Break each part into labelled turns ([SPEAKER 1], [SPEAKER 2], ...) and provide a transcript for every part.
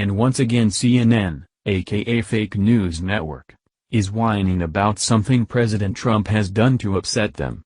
[SPEAKER 1] And once again CNN, aka Fake News Network, is whining about something President Trump has done to upset them.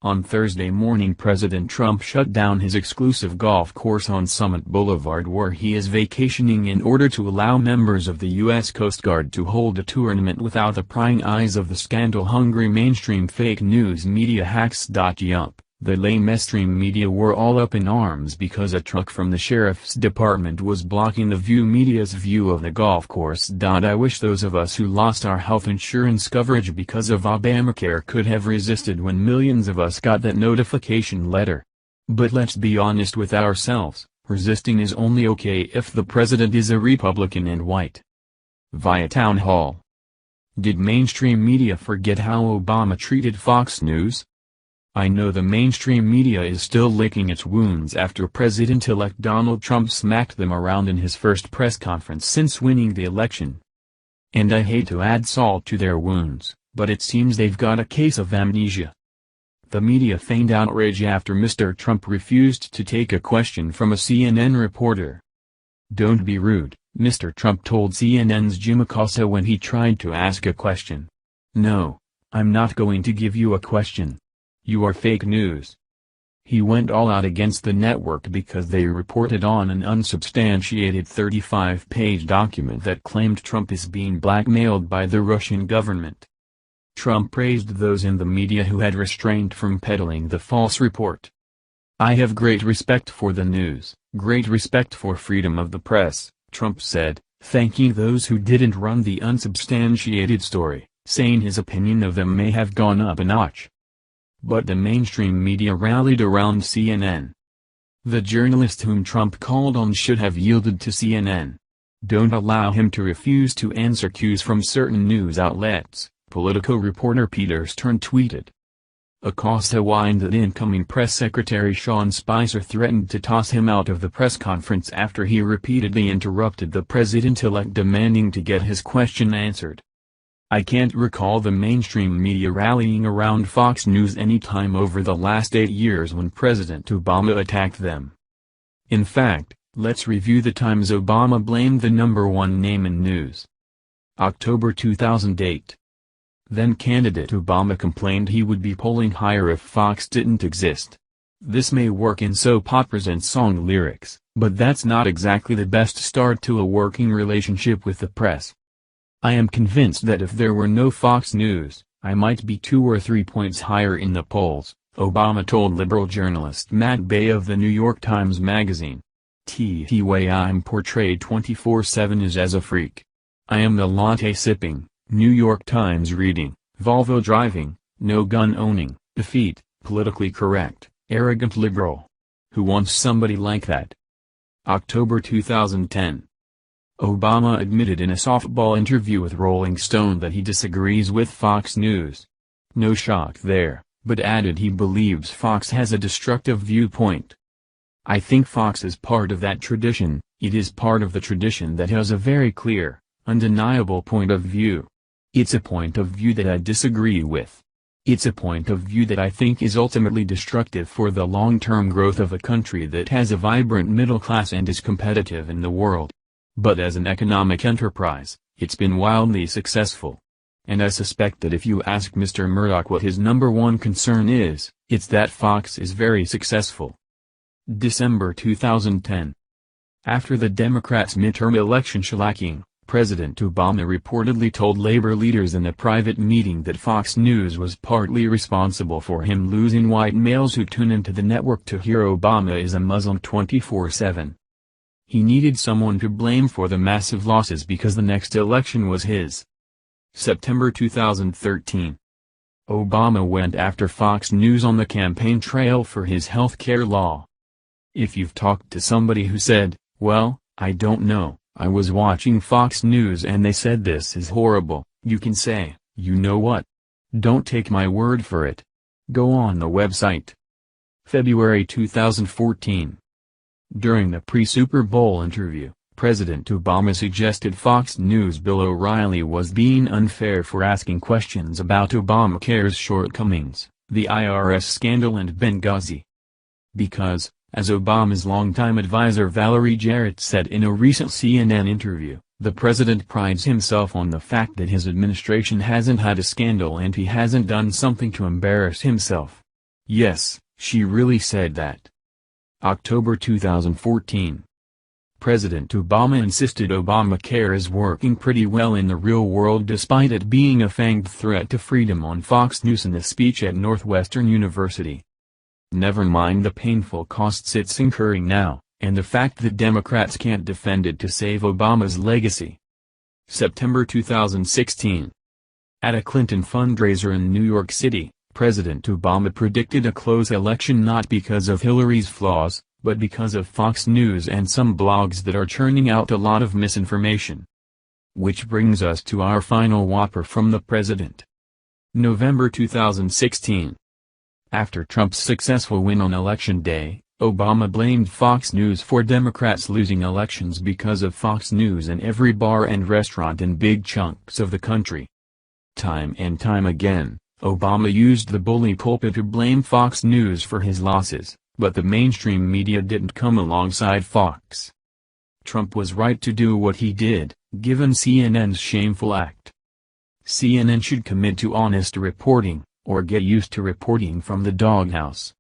[SPEAKER 1] On Thursday morning, President Trump shut down his exclusive golf course on Summit Boulevard where he is vacationing in order to allow members of the U.S. Coast Guard to hold a tournament without the prying eyes of the scandal-hungry mainstream fake news media hacks. Yup, the mainstream media were all up in arms because a truck from the sheriff's department was blocking the View media's view of the golf course. I wish those of us who lost our health insurance coverage because of Obamacare could have resisted when millions of us got that notification letter. But let's be honest with ourselves, resisting is only okay if the president is a Republican and white. Via Town Hall. Did mainstream media forget how Obama treated Fox News? I know the mainstream media is still licking its wounds after President-elect Donald Trump smacked them around in his first press conference since winning the election. And I hate to add salt to their wounds, but it seems they've got a case of amnesia. The media feigned outrage after Mr. Trump refused to take a question from a CNN reporter. "Don't be rude," Mr. Trump told CNN's Jim Acosta when he tried to ask a question. "No, I'm not going to give you a question. You are fake news." He went all out against the network because they reported on an unsubstantiated 35-page document that claimed Trump is being blackmailed by the Russian government. Trump praised those in the media who had restrained from peddling the false report. "I have great respect for the news, great respect for freedom of the press," Trump said, thanking those who didn't run the unsubstantiated story, saying his opinion of them may have gone up a notch. But the mainstream media rallied around CNN. The journalist whom Trump called on should have yielded to CNN. "Don't allow him to refuse to answer cues from certain news outlets," Politico reporter Peter Stern tweeted. Acosta whined that incoming press secretary Sean Spicer threatened to toss him out of the press conference after he repeatedly interrupted the president-elect demanding to get his question answered. I can't recall the mainstream media rallying around Fox News any time over the last 8 years when President Obama attacked them. In fact, let's review the times Obama blamed the number one name in news. October 2008. Then candidate Obama complained he would be polling higher if Fox didn't exist. This may work in soap operas and song lyrics, but that's not exactly the best start to a working relationship with the press. I am convinced that if there were no Fox News, I might be 2 or 3 points higher in the polls, Obama told liberal journalist Matt Bay of the New York Times Magazine. The way I'm portrayed 24/7 is as a freak. I am the latte-sipping, New York Times reading, Volvo driving, no-gun owning, effete, politically correct, arrogant liberal. Who wants somebody like that? October 2010. Obama admitted in a softball interview with Rolling Stone that he disagrees with Fox News. No shock there, but added he believes Fox has a destructive viewpoint. "I think Fox is part of that tradition. It is part of the tradition that has a very clear, undeniable point of view. It's a point of view that I disagree with. It's a point of view that I think is ultimately destructive for the long-term growth of a country that has a vibrant middle class and is competitive in the world. But as an economic enterprise, it's been wildly successful. And I suspect that if you ask Mr. Murdoch what his number one concern is, it's that Fox is very successful." December 2010. After the Democrats' midterm election shellacking, President Obama reportedly told labor leaders in a private meeting that Fox News was partly responsible for him losing white males who tune into the network to hear Obama is a Muslim 24/7. He needed someone to blame for the massive losses because the next election was his. September 2013. Obama went after Fox News on the campaign trail for his health care law. If you've talked to somebody who said, "Well, I don't know, I was watching Fox News and they said this is horrible," you can say, "You know what? Don't take my word for it. Go on the website." February 2014. During the pre-Super Bowl interview, President Obama suggested Fox News' Bill O'Reilly was being unfair for asking questions about Obamacare's shortcomings, the IRS scandal and Benghazi. Because, As Obama's longtime advisor Valerie Jarrett said in a recent CNN interview, the president prides himself on the fact that his administration hasn't had a scandal and he hasn't done something to embarrass himself. Yes, she really said that. October 2014. President Obama insisted Obamacare is working pretty well in the real world despite it being a fanged threat to freedom on Fox News in a speech at Northwestern University. Never mind the painful costs it's incurring now, and the fact that Democrats can't defend it to save Obama's legacy. September 2016. At a Clinton fundraiser in New York City, President Obama predicted a close election not because of Hillary's flaws, but because of Fox News and some blogs that are churning out a lot of misinformation. Which brings us to our final whopper from the president. November 2016. After Trump's successful win on Election Day, Obama blamed Fox News for Democrats losing elections because of Fox News in every bar and restaurant in big chunks of the country. Time and time again, Obama used the bully pulpit to blame Fox News for his losses, but the mainstream media didn't come alongside Fox. Trump was right to do what he did, given CNN's shameful act. CNN should commit to honest reporting, or get used to reporting from the doghouse.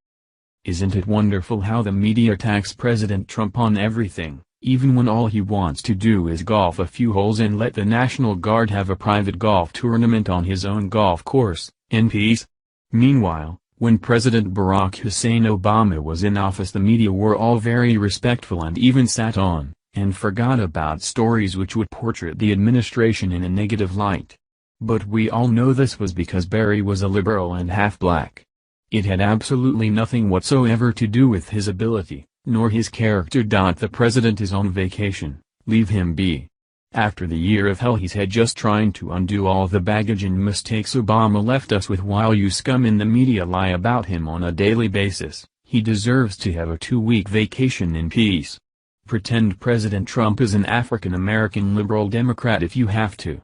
[SPEAKER 1] Isn't it wonderful how the media attacks President Trump on everything, even when all he wants to do is golf a few holes and let the National Guard have a private golf tournament on his own golf course, in peace? Meanwhile, when President Barack Hussein Obama was in office, the media were all very respectful and even sat on, and forgot about stories which would portray the administration in a negative light. But we all know this was because Barry was a liberal and half-black. It had absolutely nothing whatsoever to do with his ability, nor his character. The president is on vacation, leave him be. After the year of hell he's had just trying to undo all the baggage and mistakes Obama left us with while you scum in the media lie about him on a daily basis, he deserves to have a 2-week vacation in peace. Pretend President Trump is an African American liberal Democrat if you have to.